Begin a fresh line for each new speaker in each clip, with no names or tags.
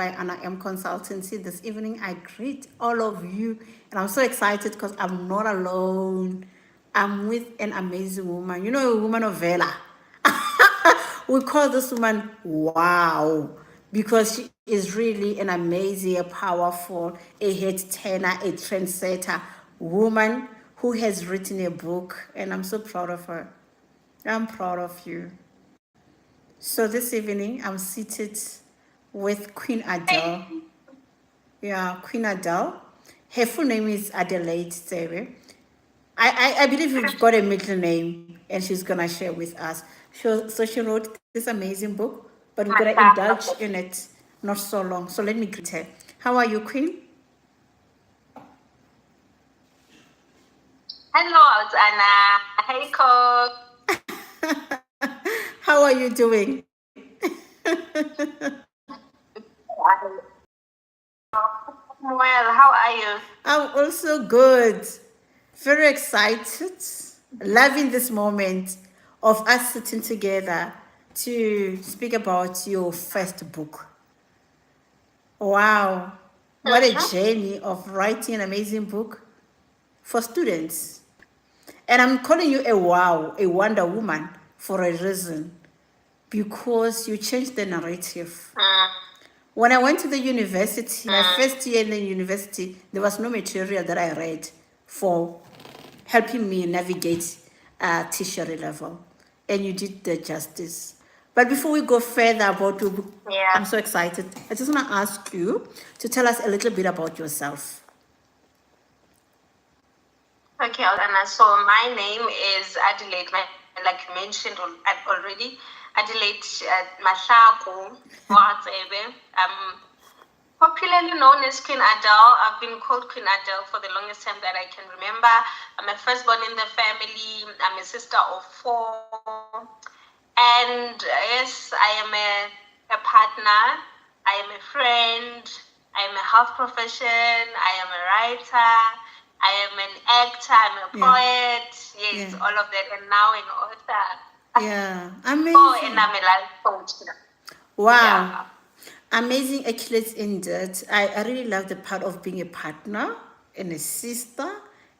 by AnnaM Consultancy. This evening, I greet all of you, and I'm so excited because I'm not alone. I'm with an amazing woman. You know, a woman of valor. We call this woman Wow, because she is really an amazing, a powerful, a head turner, a trendsetter woman who has written a book, and I'm so proud of her. I'm proud of you. So this evening, I'm seated with Queen Adele. Yeah, Queen Adele. Her full name is Adelaide Sebe. I believe you've got a middle name, and she's gonna share with us. So she wrote this amazing book, but we're gonna indulge in it not so long. So let me greet her. How are you, Queen?
Hello, it's Anna. Hey, Coach.
How are you doing?
Well, how are you?
I'm also good. Very excited. Loving this moment of us sitting together to speak about your first book. Wow. What a journey of writing an amazing book for students. And I'm calling you a wow, a Wonder Woman for a reason, because you changed the narrative. When I went to the university, my first year in the university, there was no material that I read for helping me navigate tertiary level. And you did the justice. But before we go further about your book,
Yeah.
I'm so excited. I just want to ask you to tell us a little bit about yourself.
Okay, Anna. So my name is Adelaide. Like you mentioned already, Adelaide Mahlaku Watsebe. Popularly known as Queen Adele. I've been called Queen Adele for the longest time that I can remember. I'm a firstborn in the family. I'm a sister of 4. And yes, I am a partner. I am a friend. I am a health profession. I am a writer. I am an actor. I'm a poet. Yes, all of that. And now an author.
Yeah, amazing.
Oh, and I'm a life coach.
Wow. Yeah. Amazing accolades indeed. I really love the part of being a partner and a sister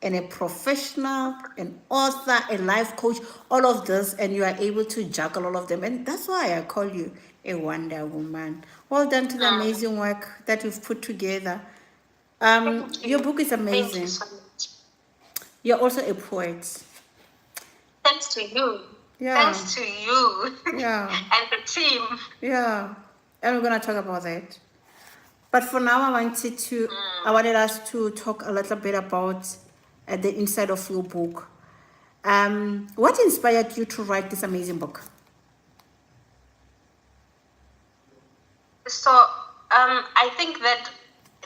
and a professional, an author, a life coach, all of this, and you are able to juggle all of them. And that's why I call you a Wonder Woman. Well done to the amazing work that you've put together. Your book is amazing.
Thank you so much.
You're also a poet.
Thanks to you.
Yeah.
Thanks to you.
Yeah.
And the team.
Yeah. And we're going to talk about that. But for now, I wanted us to talk a little bit about the inside of your book. What inspired you to write this amazing book?
So, I think that,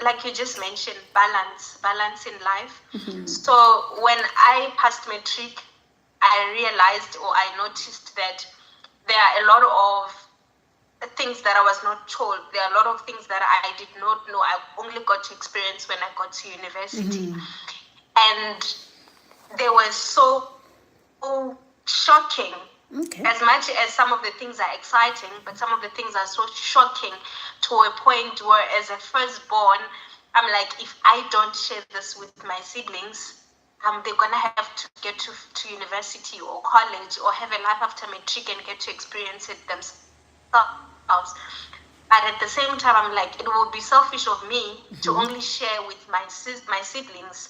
like you just mentioned, balance in life. So when I passed matric, I realized, or I noticed, that there are a lot of things that I was not told. There are a lot of things that I did not know. I only got to experience when I got to university. And they were so shocking.
Okay.
As much as some of the things are exciting, but some of the things are so shocking to a point where, as a firstborn, I'm like, if I don't share this with my siblings, they're gonna have to get to university or college or have a life after matric and get to experience it themselves. But at the same time, I'm like, it would be selfish of me to only share with my siblings.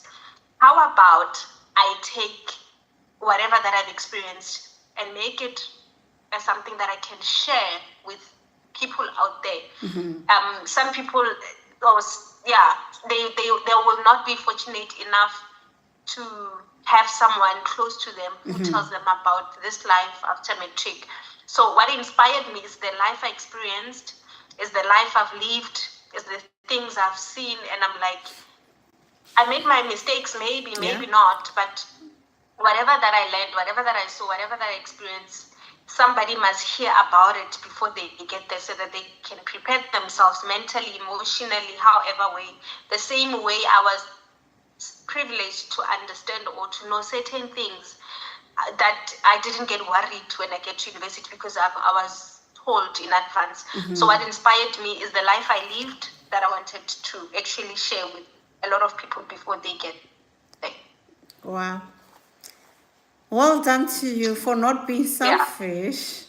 How about I take whatever that I've experienced and make it as something that I can share with people out there? Some people, they will not be fortunate enough to have someone close to them who tells them about this life after matric. So what inspired me is the life I experienced, is the life I've lived, is the things I've seen, and I'm like, I made my mistakes, maybe not, but whatever that I learned, whatever that I saw, whatever that I experienced, somebody must hear about it before they get there so that they can prepare themselves mentally, emotionally, however way. The same way I was privileged to understand or to know certain things that I didn't get worried when I get to university, because I was told in advance. So what inspired me is the life I lived that I wanted to actually share with a lot of people before they get there.
Wow. Well done to you for not being
Yeah.
selfish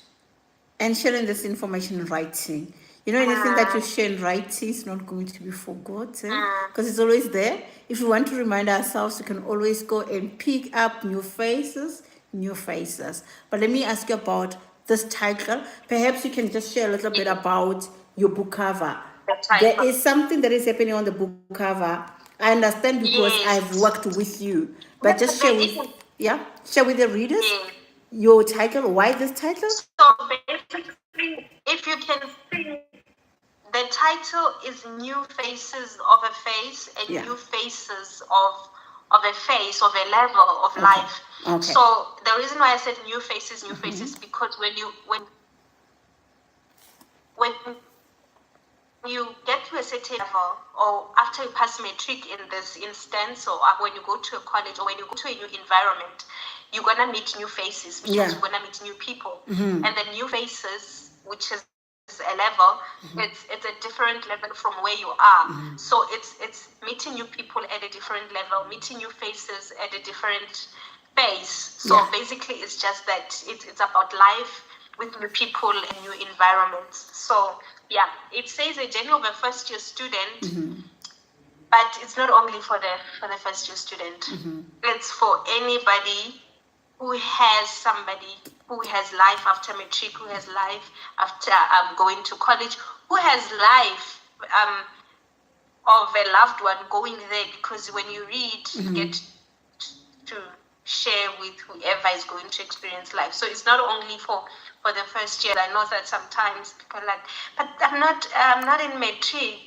and sharing this information in writing. You know, anything that you share in writing is not going to be forgotten because it's always there. If we want to remind ourselves, we can always go and pick up new faces. But let me ask you about this title. Perhaps you can just share a little bit about your book cover. There is something that is happening on the book cover. I understand because I've worked with you. But just share with the readers your title. Why this title?
So basically, if you can see, the title is New Faces of a Face and New Faces of a face, of a level of life. So the reason why I said new faces, because when you get to a certain level, or after you pass matric in this instance, or when you go to a college, or when you go to a new environment, you're gonna meet new faces, which means you're gonna meet new people. And the new faces, which is a level, it's a different level from where you are. So it's meeting new people at a different level, meeting new faces at a different pace. So basically it's just that it's about life with new people and new environments. So yeah, it says a journey of a first year student, but it's not only for the first year student. It's for anybody who has somebody who has life after matric, who has life after going to college, who has life of a loved one going there, because when you read, you get to share with whoever is going to experience life. So it's not only for the first year. I know that sometimes people are like, but I'm not in matric.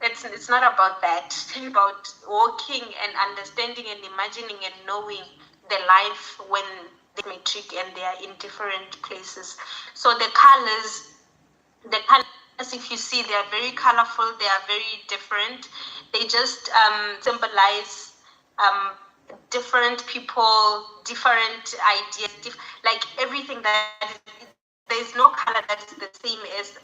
It's not about that. It's about walking and understanding and imagining and knowing the life when they matric and they are in different places. So the colors, if you see, they are very colorful. They are very different. They just symbolize different people, different ideas, like everything that there's no color that is the same as.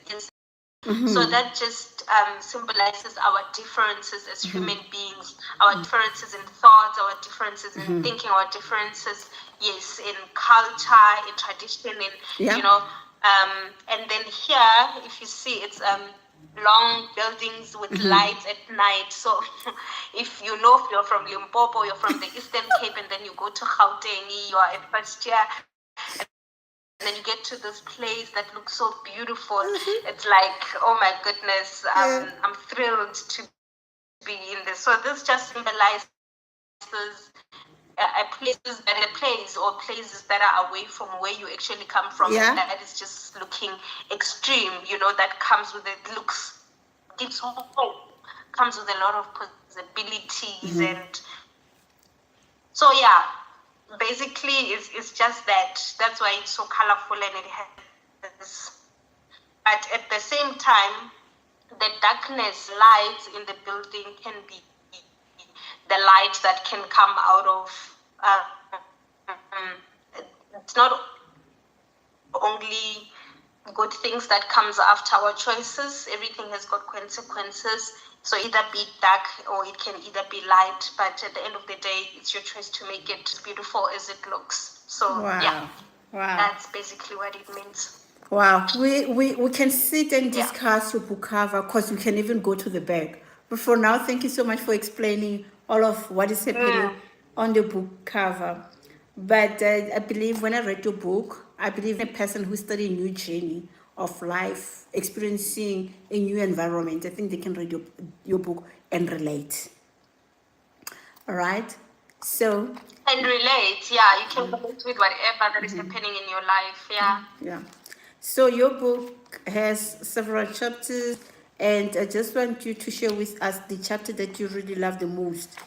So that just symbolizes our differences as human beings, our differences in thoughts, our differences in thinking, our differences, in culture, in tradition, you know. And then here, if you see, it's long buildings with lights at night. So if you know, if you're from Limpopo, you're from the Eastern Cape, and then you go to Gauteng, you are at first year, and then you get to this place that looks so beautiful. It's like, oh my goodness, I'm thrilled to be in this. So this just symbolizes places that are away from where you actually come from. And that is just looking extreme, that comes with gives hope, comes with a lot of possibilities. And so basically it's just that's why it's so colorful, and it has, but at the same time, the darkness lights in the building can be the light that can come out of it's not only good things that comes after our choices. Everything has got consequences. So either be dark or it can either be light, but at the end of the day, it's your choice to make it as beautiful as it looks. So that's basically what it means.
Wow, we can sit and discuss your book cover, because we can even go to the back. But for now, thank you so much for explaining all of what is happening on the book cover. But I believe when I read your book, I believe a person who's studying a new journey of life, experiencing a new environment, I think they can read your book and relate. All right? So...
And relate, you can relate with whatever that is happening in your life,
Yeah. So your book has several chapters, and I just want you to share with us the chapter that you really love the most.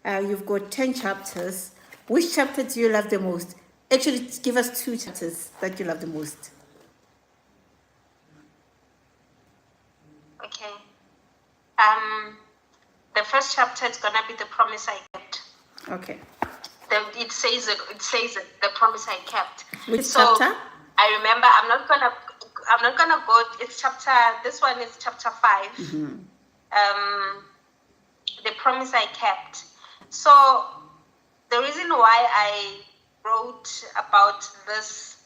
You've got 10 chapters. Which chapter do you love the most? Actually, give us 2 chapters that you love the most.
Okay. The first chapter is gonna be the promise I kept.
Okay.
It says the promise I kept.
Which chapter?
I remember, I'm not gonna go. It's chapter. This one is chapter 5. The promise I kept. So the reason why I wrote about this,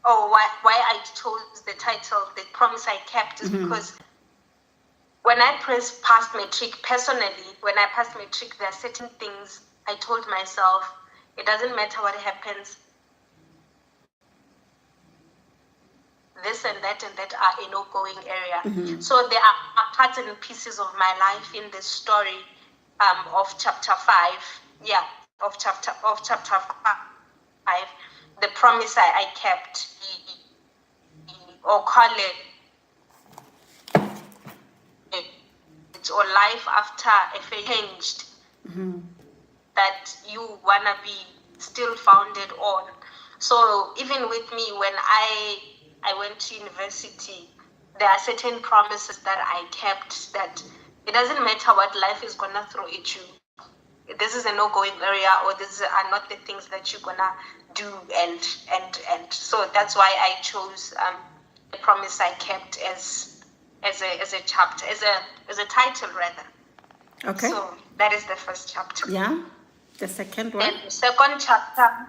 or why I chose the title, The Promise I Kept, is because when I passed matric, personally, when I passed matric, there are certain things I told myself, it doesn't matter what happens, this and that are a no-going area. So there are parts and pieces of my life in this story of chapter 5. Yeah, of chapter 5. The promise I kept, or call it, or life after a faith changed, that you wanna be still founded on. So even with me, when I went to university, there are certain promises that I kept, that it doesn't matter what life is gonna throw at you. This is a no-going area, or these are not the things that you're gonna do, and so that's why I chose The Promise I Kept as a chapter, as a title rather.
Okay.
So that is the first chapter.
Yeah. The second one.
Then the second chapter,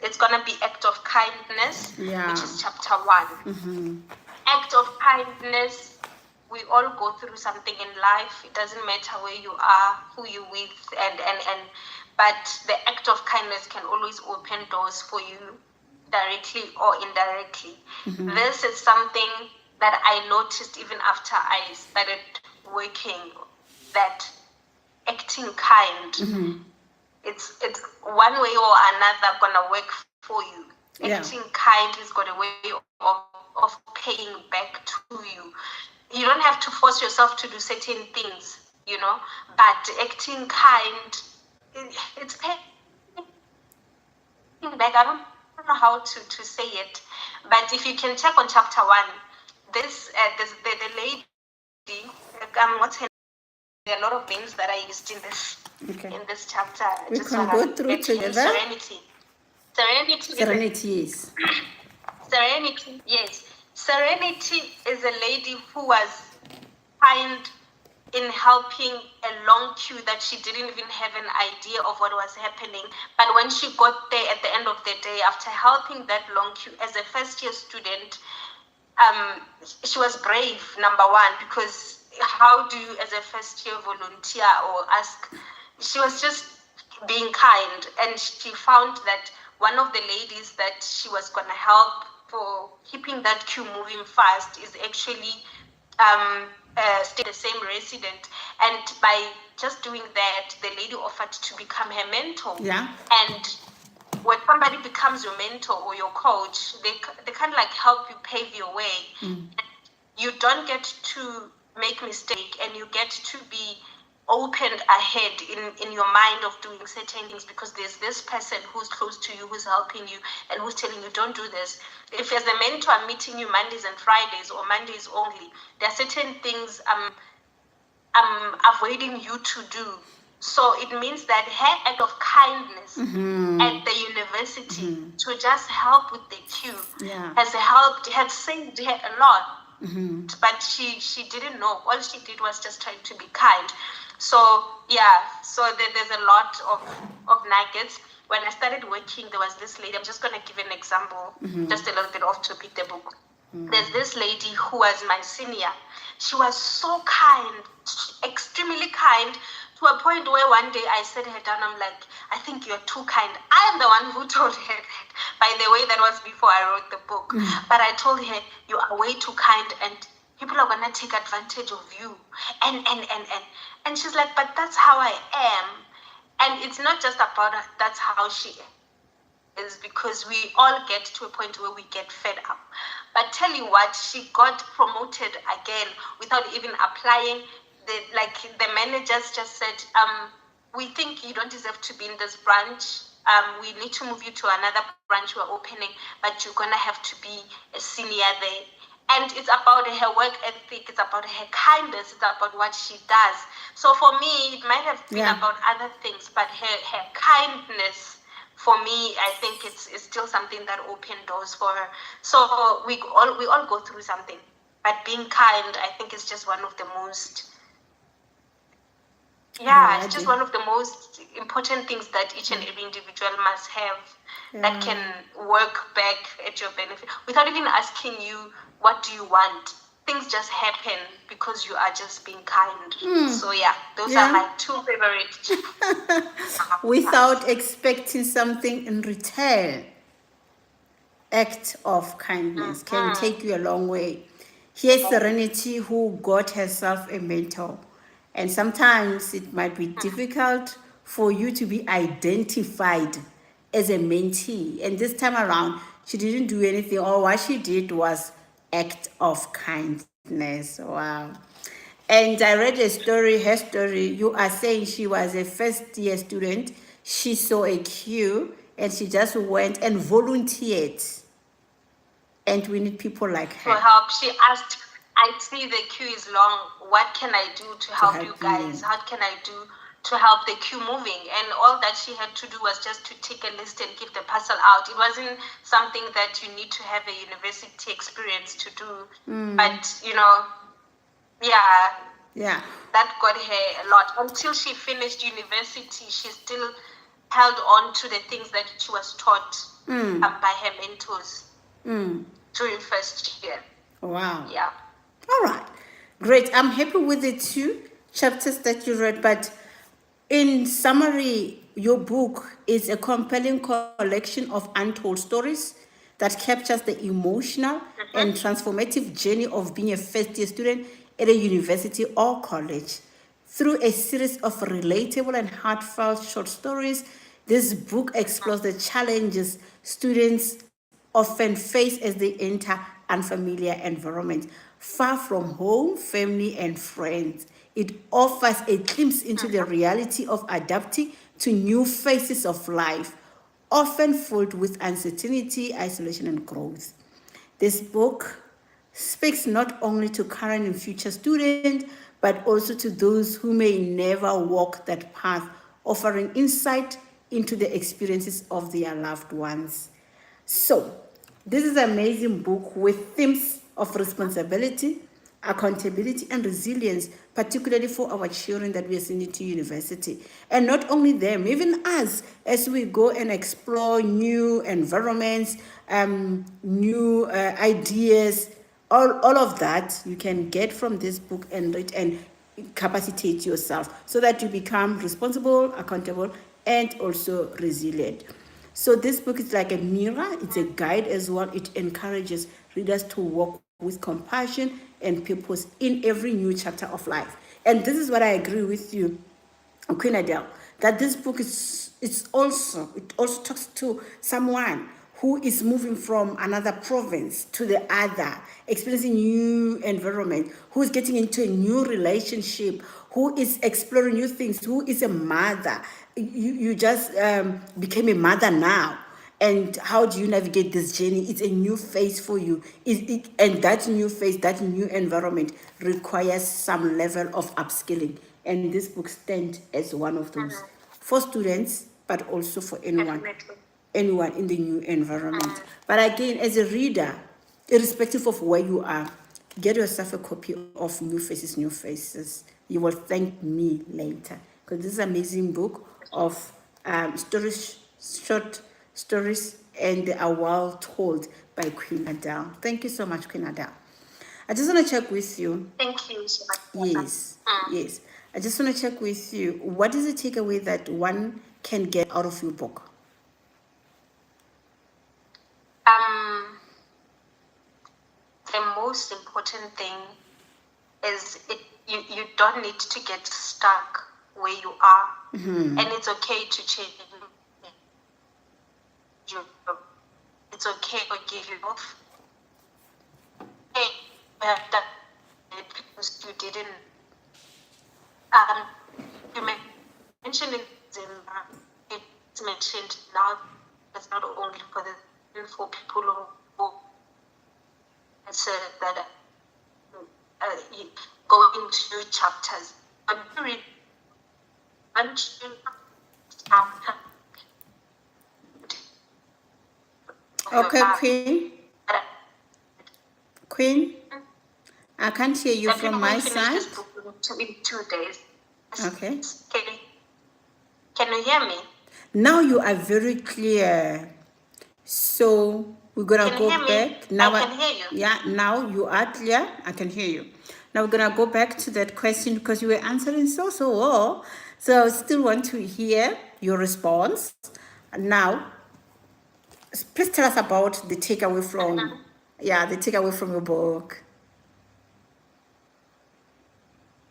it's gonna be Act of Kindness,
Yeah.
which is chapter 1. Act of kindness. We all go through something in life. It doesn't matter where you are, who you're with, but the act of kindness can always open doors for you, directly or indirectly. This is something that I noticed even after I started working, that acting kind, it's one way or another gonna work for you.
Yeah.
Acting kind has got a way of paying back to you. You don't have to force yourself to do certain things, but acting kind, it's paying back. I don't know how to say it, but if you can check on chapter 1, this the lady, what's her name? There are a lot of names that I used in this chapter.
We can go through together.
Serenity.
Yes.
Serenity, yes. Serenity is a lady who was kind in helping a long queue that she didn't even have an idea of what was happening. But when she got there at the end of the day, after helping that long queue as a first-year student, she was brave, number one, because how do you, as a first-year volunteer or ask, she was just being kind, and she found that one of the ladies that she was going to help for keeping that queue moving fast is actually still the same resident, and by just doing that, the lady offered to become her mentor.
Yeah.
And when somebody becomes your mentor or your coach, they kind of like help you pave your way. You don't get to make mistake, and you get to be opened ahead in your mind of doing certain things, because there's this person who's close to you, who's helping you, and who's telling you, don't do this. If as a mentor I'm meeting you Mondays and Fridays, or Mondays only, there are certain things I'm avoiding you to do. So it means that her act of kindness at the university to just help with the queue had saved her a lot. But she didn't know. All she did was just try to be kind. So there's a lot of nuggets. When I started working, there was this lady. I'm just going to give an example, just a little bit off topic, the book. There's this lady who was my senior. She was so kind, extremely kind, to a point where one day I sat her down. I'm like, I think you're too kind. I am the one who told her that. By the way, that was before I wrote the book. But I told her, you are way too kind, and people are gonna take advantage of you. And she's like, but that's how I am. And it's not just about that's how she is, because we all get to a point where we get fed up. But tell you what, she got promoted again without even applying. The managers just said, we think you don't deserve to be in this branch. We need to move you to another branch we're opening, but you're gonna have to be a senior there. And it's about her work ethic, it's about her kindness, it's about what she does. So for me, it might have been about other things, but her kindness for me, I think it's still something that opened doors for her. So we all go through something, but being kind, I think, is just one of the most, yeah, it's just one of the most important things that each and every individual must have, that can work back at your benefit without even asking you, what do you want? Things just happen because you are just being kind. So yeah, those are my two favorite.
Without expecting something in return. Act of kindness can take you a long way. Here's Serenity, who got herself a mentor. And sometimes it might be difficult for you to be identified as a mentee. And this time around, she didn't do anything. All what she did was act of kindness. Wow. And I read a story, her story. You are saying she was a first year student. She saw a queue and she just went and volunteered. And we need people like her.
To help. She asked, I see the queue is long. What can I do to help you guys?
You.
What can I do to help the queue moving? And all that she had to do was just to take a list and give the parcel out. It wasn't something that you need to have a university experience to do. But,
Yeah.
that got her a lot. Until she finished university, she still held on to the things that she was taught by her mentors during first year.
Wow.
Yeah.
All right. Great. I'm happy with the 2 chapters that you read, but in summary, your book is a compelling collection of untold stories that captures the emotional and transformative journey of being a first-year student at a university or college. Through a series of relatable and heartfelt short stories, this book explores the challenges students often face as they enter unfamiliar environments, far from home, family, and friends. It offers a glimpse into the reality of adapting to new phases of life, often filled with uncertainty, isolation, and growth. This book speaks not only to current and future students, but also to those who may never walk that path, offering insight into the experiences of their loved ones. So, this is an amazing book with themes of responsibility, accountability, and resilience, particularly for our children that we are sending to university. And not only them, even us, as we go and explore new environments, new ideas, all of that you can get from this book and read and capacitate yourself so that you become responsible, accountable, and also resilient. So this book is like a mirror, it's a guide as well. It encourages readers to walk with compassion and purpose in every new chapter of life. And this is what I agree with you, Queen Adele, that this book it also talks to someone who is moving from another province to the other, experiencing new environment, who is getting into a new relationship, who is exploring new things, who is a mother. You just became a mother now. And how do you navigate this journey? It's a new phase for you. And that new phase, that new environment requires some level of upskilling. And this book stands as one of those for students, but also for anyone in the new environment. But again, as a reader, irrespective of where you are, get yourself a copy of New Faces, New Faces. You will thank me later. Because this is an amazing book of stories, short stories, and they are well told by Queen Adele. Thank you so much, Queen Adele. I just want to check with you.
Thank you so much.
Yes. I just want to check with you. What is the takeaway that one can get out of your book?
The most important thing is you don't need to get stuck where you are, and it's okay to change. It's okay to give you off. Hey, you have done it because you didn't. You mentioned it's mentioned now. It's not only for people who said that go into chapters. But you read one chapter, your
Okay,
life.
Queen, I can't hear you
That
from
we
my
will finish
side.
this book in 2 days.
Okay.
Can you hear me?
Now you are very clear. So we're gonna
Can you
go
hear me?
back. Now
I can hear you.
Yeah, now you are clear. I can hear you. Now we're gonna go back to that question because you were answering so well. So I still want to hear your response. Now, please tell us about the takeaway from the takeaway from your book.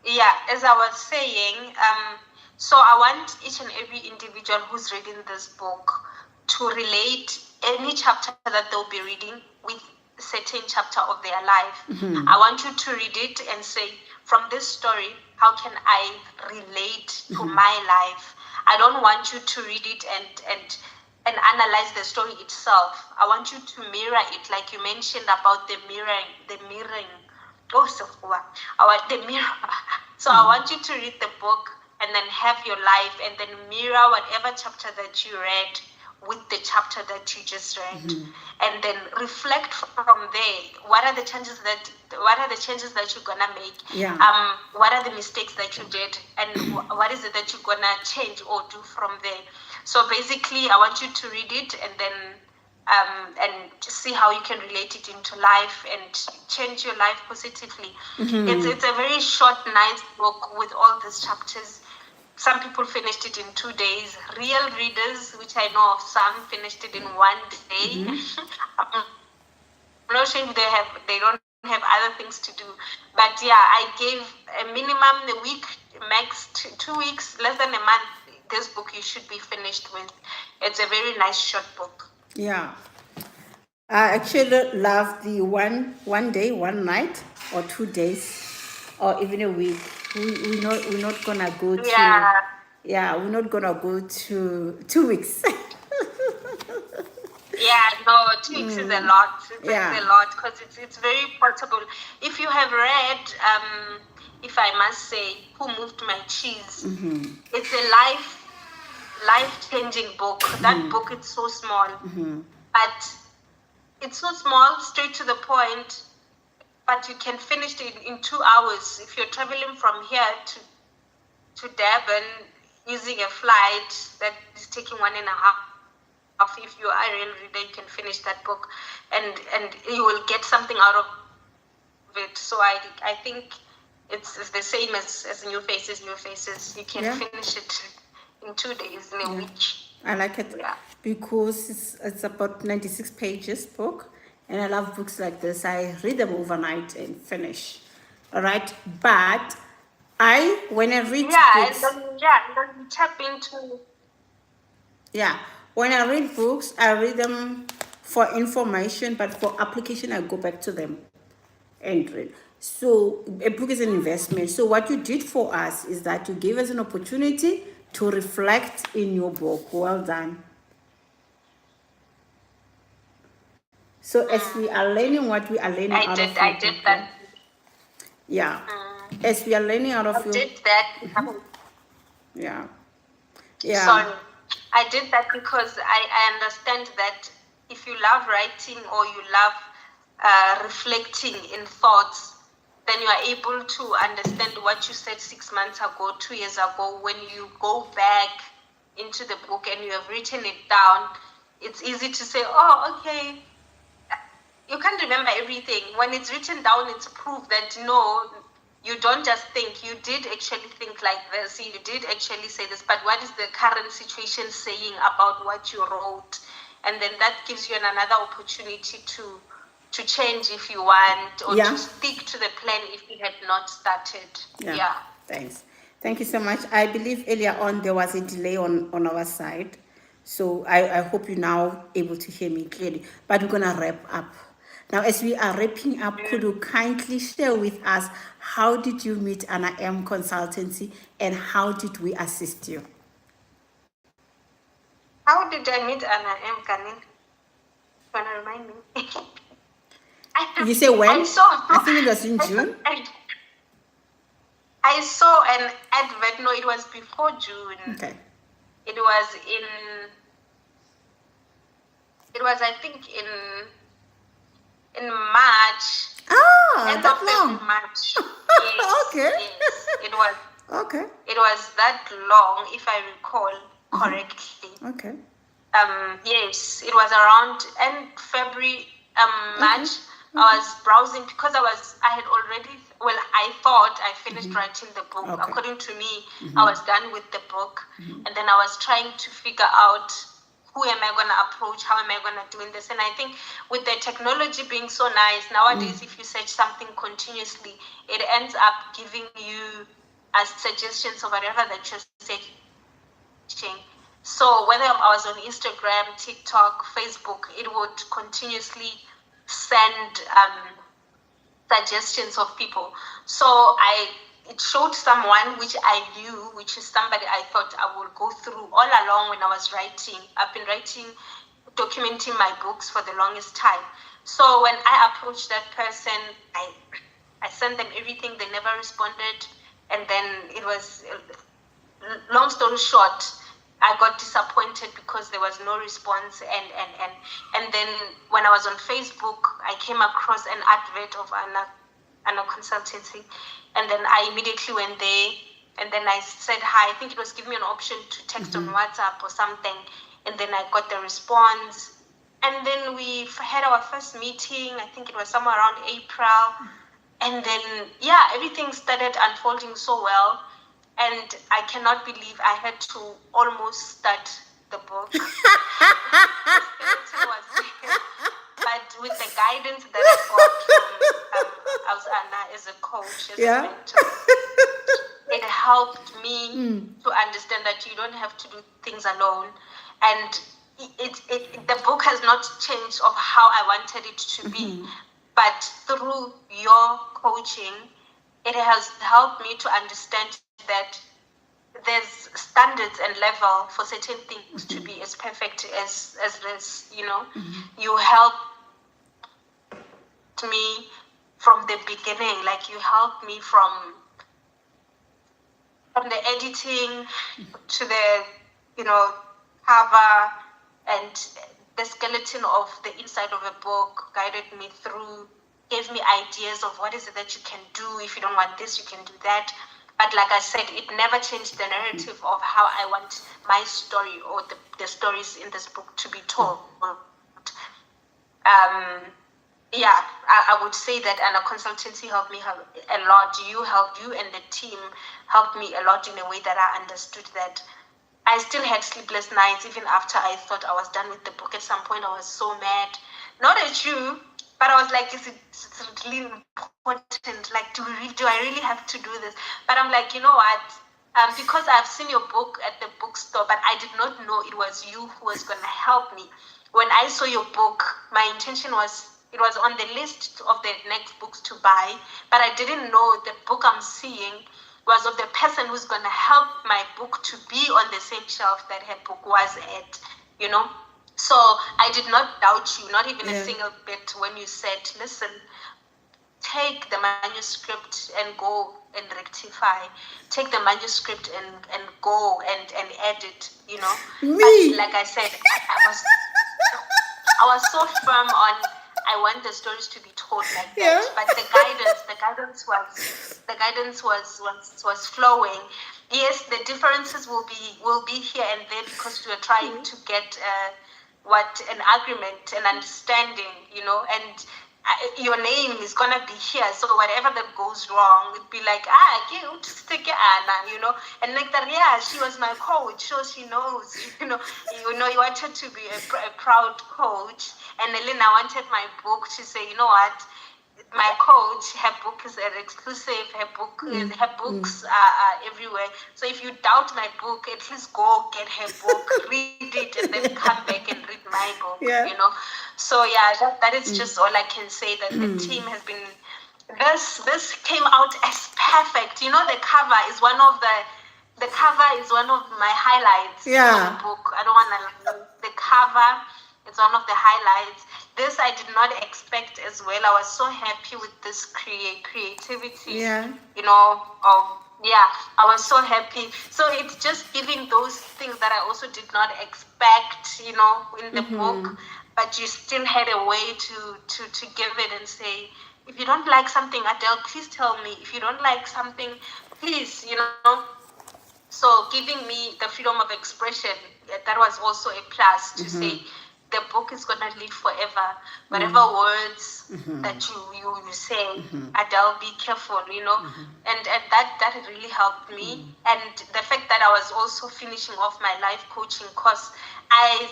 Yeah, as I was saying, so I want each and every individual who's reading this book to relate any chapter that they'll be reading with a certain chapter of their life. I want you to read it and say, from this story, how can I relate to my life? I don't want you to read it and analyze the story itself. I want you to mirror it, like you mentioned about the mirroring. Oh, so the mirror. So I want you to read the book and then have your life and then mirror whatever chapter that you read with the chapter that you just read, and then reflect from there. What are the changes that you're gonna make?
Yeah.
What are the mistakes that you did, and what is it that you're gonna change or do from there? So basically, I want you to read it and then and see how you can relate it into life and change your life positively. It's a very short, nice book with all these chapters. Some people finished it in 2 days. Real readers, which I know of, some finished it in 1 day. I'm not sure if they don't have other things to do. But yeah, I gave a minimum a week, max 2 weeks, less than a month. This book you should be finished with. It's a very nice short book.
Yeah. I actually love the one day, one night, or 2 days, or even a week. We're not gonna go to we're not gonna go to 2 weeks.
Yeah, no, 2 weeks is a lot. It's
Yeah.
a lot because it's very portable. If you have read, if I must say, Who Moved My Cheese, it's a life-changing book. That book is so small, but it's so small, straight to the point, but you can finish it in 2 hours. If you're traveling from here to Durban using a flight that is taking 1.5 if you are a real reader, you can finish that book and you will get something out of it. So I think it's the same as New Faces. You can finish it in 2 days, in a week.
I like it because it's about 96 pages book, and I love books like this. I read them overnight and finish. All right, but when I read books,
and then you tap into.
When I read books, I read them for information, but for application, I go back to them and read. So a book is an investment. So what you did for us is that you gave us an opportunity to reflect in your book. Well done. So as we are learning what we are learning out of your book.
I did that.
Yeah. As we are learning out of
I did that.
Yeah.
Sorry. I did that because I understand that if you love writing or you love reflecting in thoughts, then you are able to understand what you said 6 months ago, 2 years ago. When you go back into the book and you have written it down, it's easy to say, oh, okay. You can't remember everything. When it's written down, it's proof that no, you don't just think, you did actually think like this, you did actually say this, but what is the current situation saying about what you wrote? And then that gives you another opportunity to change if you want, or to stick to the plan if you had not started. Yeah.
Thanks. Thank you so much. I believe earlier on there was a delay on our side. So I hope you're now able to hear me clearly. But we're going to wrap up. Now, as we are wrapping up, could you kindly share with us how did you meet AnnaM Consultancy and how did we assist you?
How did I meet AnnaM, Kanin? Can you remind me?
You say when? I think it was in June.
I saw an advert. No, it was before June.
Okay.
It was in It was, I think, in March, end
that
of
long.
February, March. Yes,
Okay.
yes. It was.
Okay.
It was that long, if I recall correctly.
Okay.
Yes, it was around end February, March. I was browsing because I had already, well, I thought I finished writing the book.
Okay.
According to me, I was done with the book. And then I was trying to figure out who am I going to approach? How am I going to do this? And I think with the technology being so nice, nowadays, if you search something continuously, it ends up giving you suggestions of whatever that you're searching. So whether I was on Instagram, TikTok, Facebook, it would continuously send suggestions of people. So it showed someone which I knew, which is somebody I thought I would go through all along when I was writing. I've been writing, documenting my books for the longest time. So when I approached that person, I sent them everything. They never responded, and then it was, long story short, I got disappointed because there was no response, and then when I was on Facebook, I came across an advert of AnnaM Consultancy, and then I immediately went there, and then I said hi. I think it was giving me an option to text on WhatsApp or something, and then I got the response, and then we had our first meeting. I think it was somewhere around April, and then everything started unfolding so well. And I cannot believe I had to almost start the book. But with the guidance that I got from Anna as a coach, as a mentor, it helped me to understand that you don't have to do things alone. And the book has not changed of how I wanted it to be, but through your coaching, it has helped me to understand that there's standards and level for certain things to be as perfect as this, you helped me from the beginning. Like, you helped me from the editing to the, cover, and the skeleton of the inside of a book, guided me through, gave me ideas of what is it that you can do. If you don't want this, you can do that. But like I said, it never changed the narrative of how I want my story or the stories in this book to be told. I would say that AnnaM Consultancy helped me a lot. You and the team helped me a lot in a way that I understood that I still had sleepless nights even after I thought I was done with the book. At some point, I was so mad. Not at you, but I was like, it's really important. Like, do I really have to do this? But I'm like, you know what? Because I've seen your book at the bookstore, but I did not know it was you who was going to help me. When I saw your book, my intention was, it was on the list of the next books to buy, but I didn't know the book I'm seeing was of the person who's going to help my book to be on the same shelf that her book was at, So I did not doubt you, not even a single bit, when you said, listen, take the manuscript and go and rectify. Take the manuscript and go and edit,
Me.
But like I said, I was so firm on, I want the stories to be told like that. But the guidance was flowing. Yes, the differences will be here and there because we are trying to get an agreement, an understanding, and your name is gonna be here. So whatever that goes wrong, it'd be like, stick Anna, and like that. She was my coach, so she knows. You wanted to be a proud coach, and then I wanted my book to say, you know what, my coach, her book is an exclusive. Her books are everywhere. So if you doubt my book, at least go get her book, read it, and then come back and read my book. So that is just all I can say. That the team has been. This came out as perfect. The cover is one of my highlights of the book. I don't want to. The cover. It's one of the highlights. This I did not expect as well. I was so happy with this creativity, of yeah, I was so happy. So it's just giving those things that I also did not expect, in the book, but you still had a way to give it and say, if you don't like something, Adele, please tell me. If you don't like something, please, So giving me the freedom of expression, that was also a plus to say the book is gonna live forever. Whatever words that you say, Adele, be careful, and that really helped me. And the fact that I was also finishing off my life coaching course, I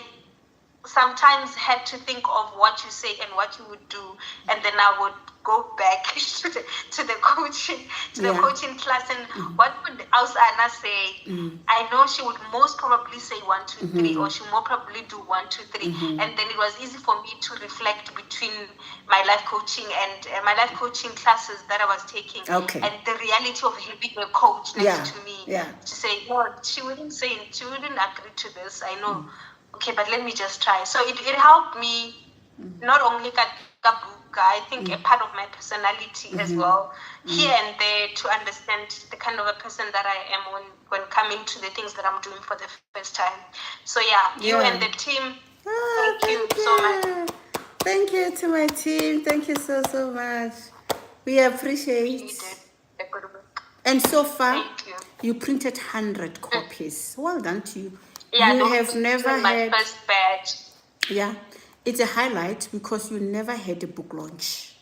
sometimes had to think of what you say and what you would do, and then I would go back to the coaching class, and what would Anna say? I know she would most probably say 1, 2, 3, or she more probably do 1, 2, 3, and then it was easy for me to reflect between my life coaching and my life coaching classes that I was taking, and the reality of having a coach next to me to say, no, she wouldn't agree to this. I know. Okay, but let me just try. So it helped me not only Kabuka, I think a part of my personality as well, here and there, to understand the kind of a person that I am when coming to the things that I'm doing for the first time. So you and the team, thank you so much.
Thank you to my team. Thank you so much. We appreciate.
You did the good work.
And so far,
Thank you.
You printed 100 copies. Well done to you.
Yeah,
you have never had
my first batch.
Yeah, it's a highlight because you never had a book launch.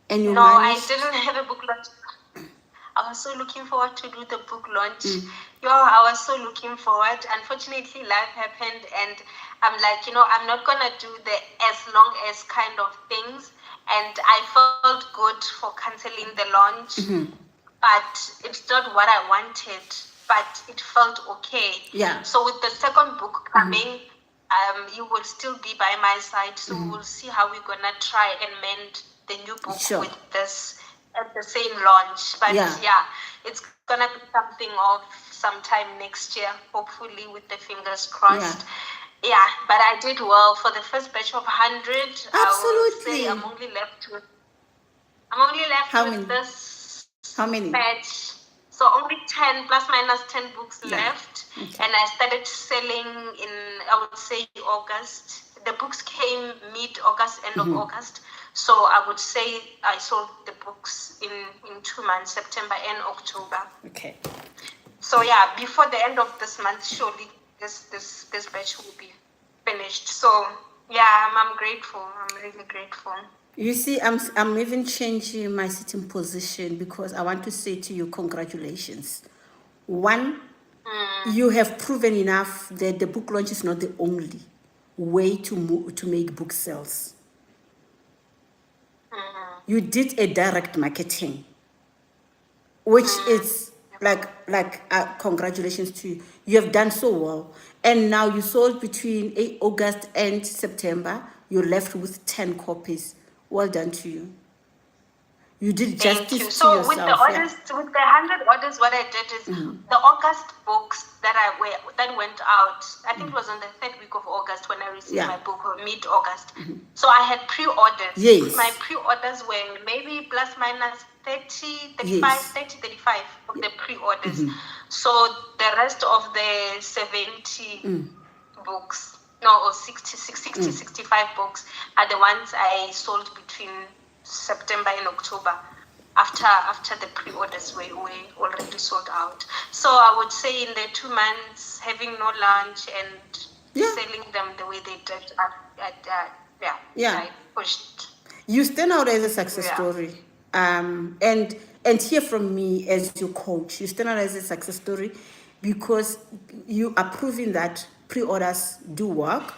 And you managed...
I didn't have a book launch. I was so looking forward to do the book launch. I was so looking forward. Unfortunately, life happened, and I'm like, I'm not gonna do the as long as kind of things. And I felt good for canceling the launch, but it's not what I wanted. But it felt okay.
Yeah.
So with the second book coming, you will still be by my side. So we'll see how we're gonna try and mend the new book with this at the same launch. But it's gonna be something of sometime next year, hopefully, with the fingers crossed. Yeah, but I did well for the first batch of 100.
Absolutely.
I would say I'm only left with this
How many?
batch. So only 10 plus minus 10 books left. Okay. And I started selling in, I would say, August. The books came mid-August, end of August. So I would say I sold the books in 2 months, September and October.
Okay.
So before the end of this month, surely this batch will be finished. So I'm grateful. I'm really grateful.
You see, I'm even changing my sitting position because I want to say to you, congratulations. One, you have proven enough that the book launch is not the only way to make book sales. You did a direct marketing, which is congratulations to you. You have done so well. And now you sold between August and September. You're left with 10 copies. Well done to you. You did justice to yourself.
So with the orders, with the 100 orders, what I did is the August books that went out. I think it was on the 3rd week of August when I received my book, or mid-August. So I had pre-orders.
Yes.
My pre-orders were maybe plus minus 30, 35 of the pre-orders. So the rest of the 70 books, or 65 books are the ones I sold between September and October, after the pre-orders were already sold out. So I would say in the 2 months, having no lunch and selling them the way they did, I pushed.
You stand out as a success story. And hear from me as your coach. You stand out as a success story because you are proving that pre-orders do work.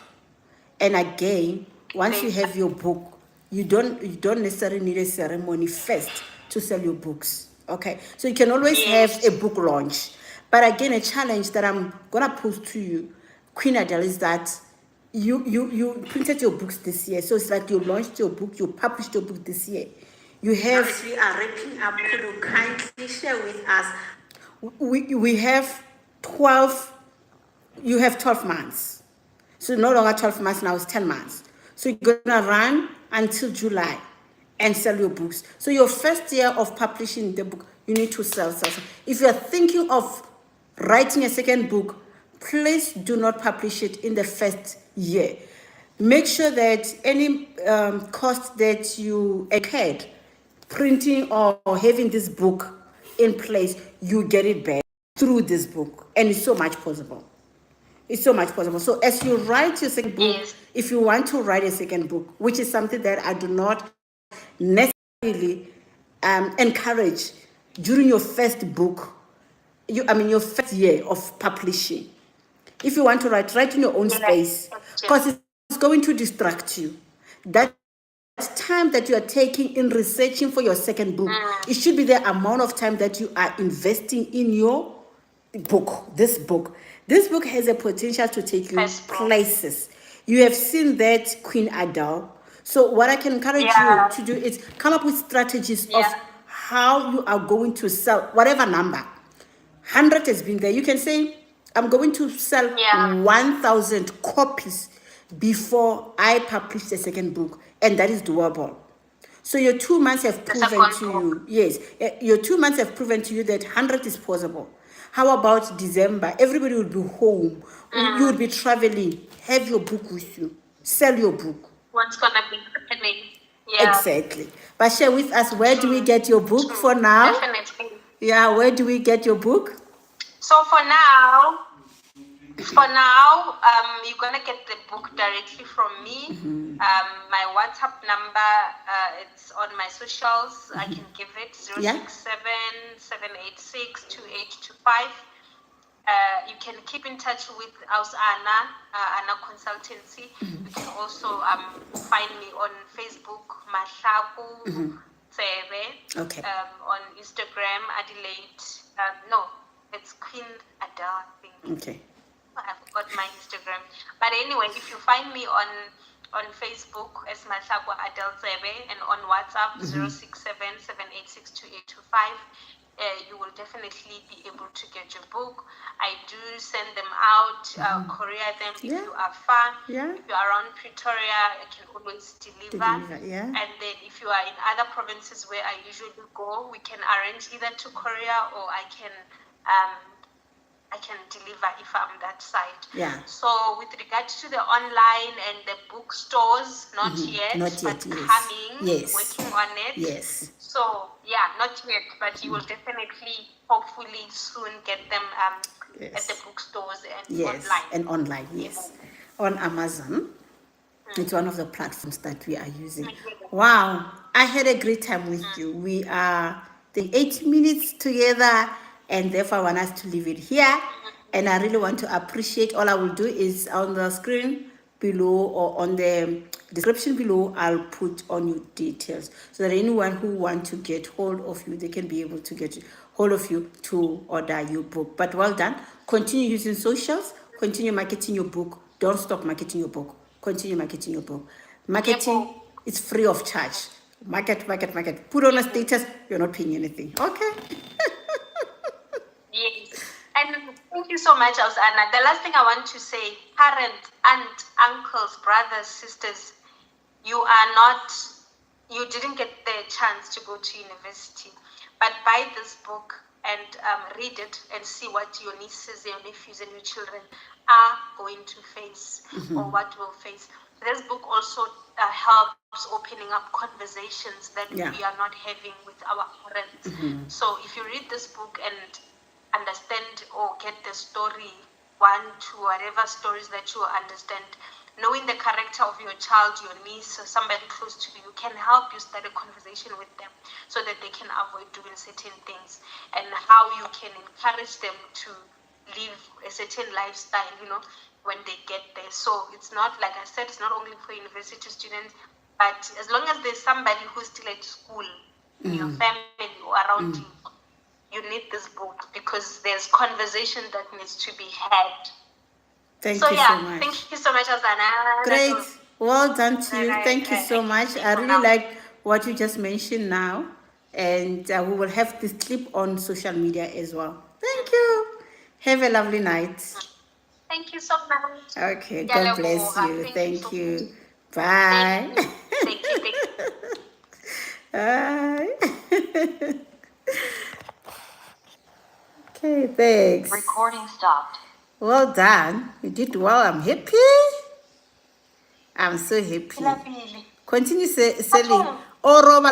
And again, once you have your book, you don't necessarily need a ceremony first to sell your books. Okay, so you can always have a book launch. But again, a challenge that I'm gonna pose to you, Queen Adele, is that you printed your books this year. So it's like you launched your book, you published your book this year. You have. As we are wrapping up, could you kindly share with us? We have 12. You have 12 months. So no longer 12 months now, it's 10 months. So you're gonna run until July. and sell your books. So your first year of publishing the book, you need to sell. If you're thinking of writing a second book, please do not publish it in the first year. Make sure that any cost that you incurred printing or having this book in place, you get it back through this book. And it's so much possible. It's so much possible. So as you write your second book,
Yes.
if you want to write a second book, which is something that I do not necessarily encourage during your first book, your first year of publishing. If you want to write in your own space, because it's going to distract you. That time that you are taking in researching for your second book, it should be the amount of time that you are investing in your book. This book has a potential to take you places. You have seen that Queen Adele. So what I can encourage you to do is come up with strategies of how you are going to sell whatever number. 100 has been there. You can say, I'm going to sell 1,000 copies before I publish the second book, and that is doable. So your 2 months have proven to you, yes, your 2 months have proven to you that 100 is possible. How about December? Everybody will be home. You will be traveling. Have your book with you. Sell your book.
What's gonna be happening? Yeah.
Exactly. But share with us, where do we get your book for now?
Definitely.
Yeah, where do we get your book?
So for now, you're gonna get the book directly from me. My WhatsApp number, it's on my socials. I can give it 067-786-2825. You can keep in touch with us, Anna Consultancy. You can also find me on Facebook, Mashaku Tsebe.
Okay.
On Instagram, Adelaide. No, it's Queen Adele, I think.
Okay.
I forgot my Instagram. But anyway, if you find me on Facebook as Mashaku Adele Tsebe and on WhatsApp 067-786-2825, you will definitely be able to get your book. I do send them out, courier them if you are far.
Yeah.
If you are around Pretoria, I can always deliver.
Yeah.
And then if you are in other provinces where I usually go, we can arrange either to courier or I can deliver if I'm that side.
Yeah.
So with regards to the online and the bookstores, not yet, but coming, working on it.
Yes.
So not yet, but you will definitely, hopefully soon get them at the bookstores and online.
And online, yes. On Amazon. It's one of the platforms that we are using. Wow, I had a great time with you. We are the 8 minutes together, and therefore I want us to leave it here. And I really want to appreciate. All I will do is on the screen below or on the description below, I'll put on your details so that anyone who wants to get hold of you, they can be able to get hold of you to order your book. But well done. Continue using socials. Continue marketing your book. Don't stop marketing your book. Continue marketing your book. Marketing is free of charge. Market. Put on a status. You're not paying anything. Okay.
Yes. And thank you so much, Anna. The last thing I want to say, parents, aunts, uncles, brothers, sisters, you didn't get the chance to go to university, but buy this book and read it and see what your nieces, your nephews, and your children are going to face or what will face. This book also helps opening up conversations that we are not having with our parents. So if you read this book and understand or get the story, 1 to whatever stories that you understand, knowing the character of your child, your niece, or somebody close to you can help you start a conversation with them so that they can avoid doing certain things, and how you can encourage them to live a certain lifestyle, when they get there. So it's not, like I said, it's not only for university students, but as long as there's somebody who's still at school in your family or around you, you need this book because there's conversation that needs to be had.
Thank you so much.
Thank you so much, Anna.
Great. Well done to you. Thank you so much. I really like what you just mentioned now. And we will have this clip on social media as well. Thank you. Have a lovely night.
Thank you so much.
Okay. God bless you. Thank you. Bye.
Thank you.
Okay, thanks.
Recording stopped.
Well done. You did well. I'm happy. I'm so happy.
Ilapile.
Continue selling.
Bathong.
Oh, Roba,